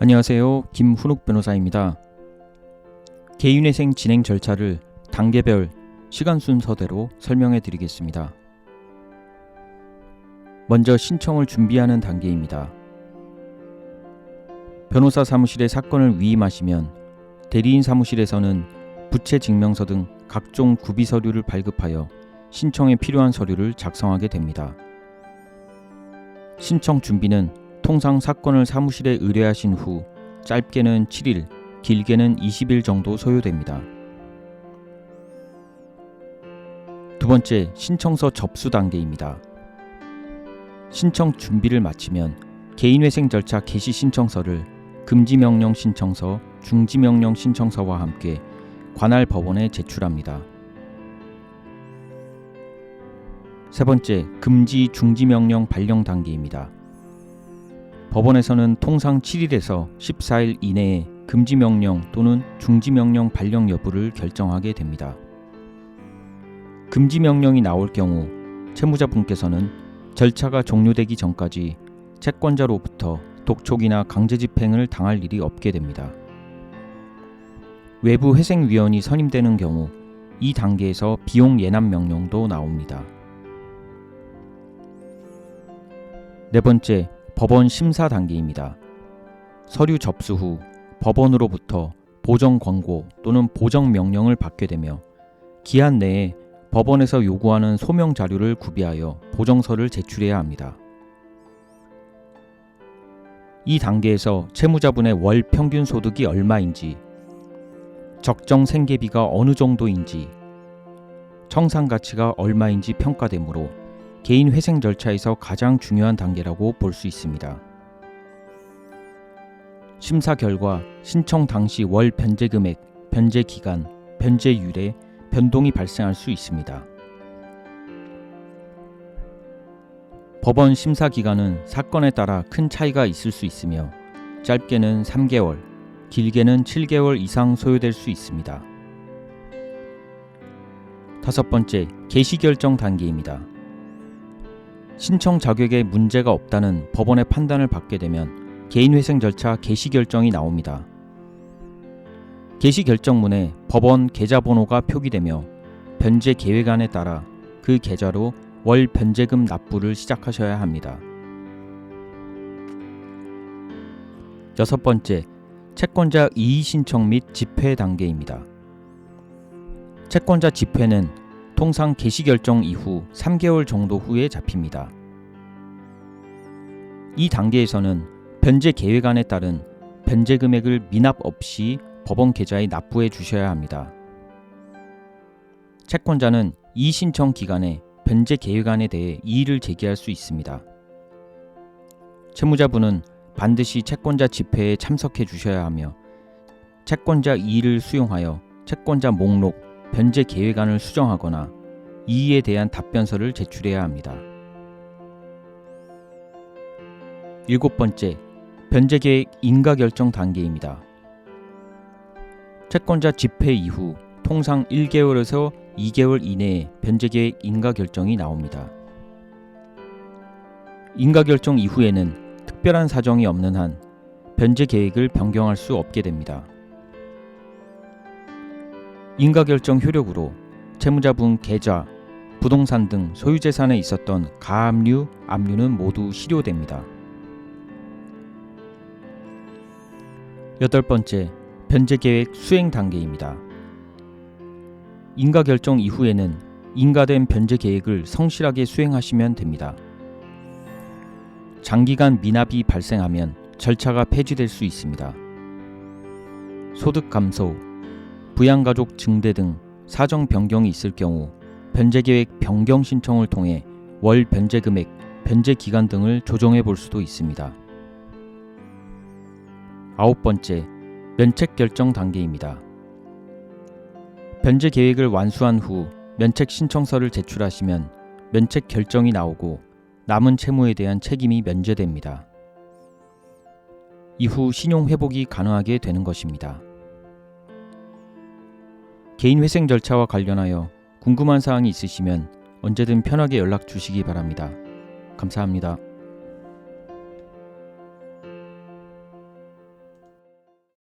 안녕하세요. 김훈욱 변호사입니다. 개인회생 진행 절차를 단계별 시간 순서대로 설명해 드리겠습니다. 먼저 신청을 준비하는 단계입니다. 변호사 사무실에 사건을 위임하시면 대리인 사무실에서는 부채 증명서 등 각종 구비 서류를 발급하여 신청에 필요한 서류를 작성하게 됩니다. 신청 준비는 통상 사건을 사무실에 의뢰하신 후 짧게는 7일, 길게는 20일 정도 소요됩니다. 두 번째, 신청서 접수 단계입니다. 신청 준비를 마치면 개인회생 절차 개시 신청서를 금지명령 신청서, 중지명령 신청서와 함께 관할 법원에 제출합니다. 세 번째, 금지 중지명령 발령 단계입니다. 법원에서는 통상 7일에서 14일 이내에 금지명령 또는 중지명령 발령 여부를 결정하게 됩니다. 금지명령이 나올 경우 채무자분께서는 절차가 종료되기 전까지 채권자로부터 독촉이나 강제집행을 당할 일이 없게 됩니다. 외부 회생위원이 선임되는 경우 이 단계에서 비용 예납 명령도 나옵니다. 네 번째, 법원 심사 단계입니다. 서류 접수 후 법원으로부터 보정 권고 또는 보정 명령을 받게 되며 기한 내에 법원에서 요구하는 소명 자료를 구비하여 보정서를 제출해야 합니다. 이 단계에서 채무자분의 월 평균 소득이 얼마인지, 적정 생계비가 어느 정도인지, 청산 가치가 얼마인지 평가되므로 개인 회생 절차에서 가장 중요한 단계라고 볼 수 있습니다. 심사 결과 신청 당시 월 변제 금액, 변제 기간, 변제율에 변동이 발생할 수 있습니다. 법원 심사 기간은 사건에 따라 큰 차이가 있을 수 있으며 짧게는 3개월, 길게는 7개월 이상 소요될 수 있습니다. 다섯 번째, 개시 결정 단계입니다. 신청 자격에 문제가 없다는 법원의 판단을 받게 되면 개인회생 절차 개시 결정이 나옵니다. 개시 결정문에 법원 계좌번호가 표기되며 변제 계획안에 따라 그 계좌로 월 변제금 납부를 시작하셔야 합니다. 여섯 번째, 채권자 이의 신청 및 집회 단계입니다. 채권자 집회는 통상 개시 결정 이후 3개월 정도 후에 잡힙니다. 이 단계에서는 변제 계획안에 따른 변제 금액을 미납 없이 법원 계좌에 납부해 주셔야 합니다. 채권자는 이의 신청 기간에 변제 계획안에 대해 이의를 제기할 수 있습니다. 채무자분은 반드시 채권자 집회에 참석해 주셔야 하며 채권자 이의를 수용하여 채권자 목록, 변제 계획안을 수정하거나 이의에 대한 답변서를 제출해야 합니다. 일곱 번째, 변제 계획 인가 결정 단계입니다. 채권자 집회 이후 통상 1개월에서 2개월 이내에 변제 계획 인가 결정이 나옵니다. 인가 결정 이후에는 특별한 사정이 없는 한 변제 계획을 변경할 수 없게 됩니다. 인가 결정 효력으로 채무자분 계좌, 부동산 등 소유재산에 있었던 가압류, 압류는 모두 실효됩니다. 여덟 번째, 변제 계획 수행 단계입니다. 인가 결정 이후에는 인가된 변제 계획을 성실하게 수행하시면 됩니다. 장기간 미납이 발생하면 절차가 폐지될 수 있습니다. 소득 감소, 부양가족 증대 등 사정 변경이 있을 경우 변제계획 변경 신청을 통해 월 변제 금액, 변제 기간 등을 조정해 볼 수도 있습니다. 아홉 번째, 면책 결정 단계입니다. 변제 계획을 완수한 후 면책 신청서를 제출하시면 면책 결정이 나오고 남은 채무에 대한 책임이 면제됩니다. 이후 신용 회복이 가능하게 되는 것입니다. 개인회생 절차와 관련하여 궁금한 사항이 있으시면 언제든 편하게 연락 주시기 바랍니다. 감사합니다.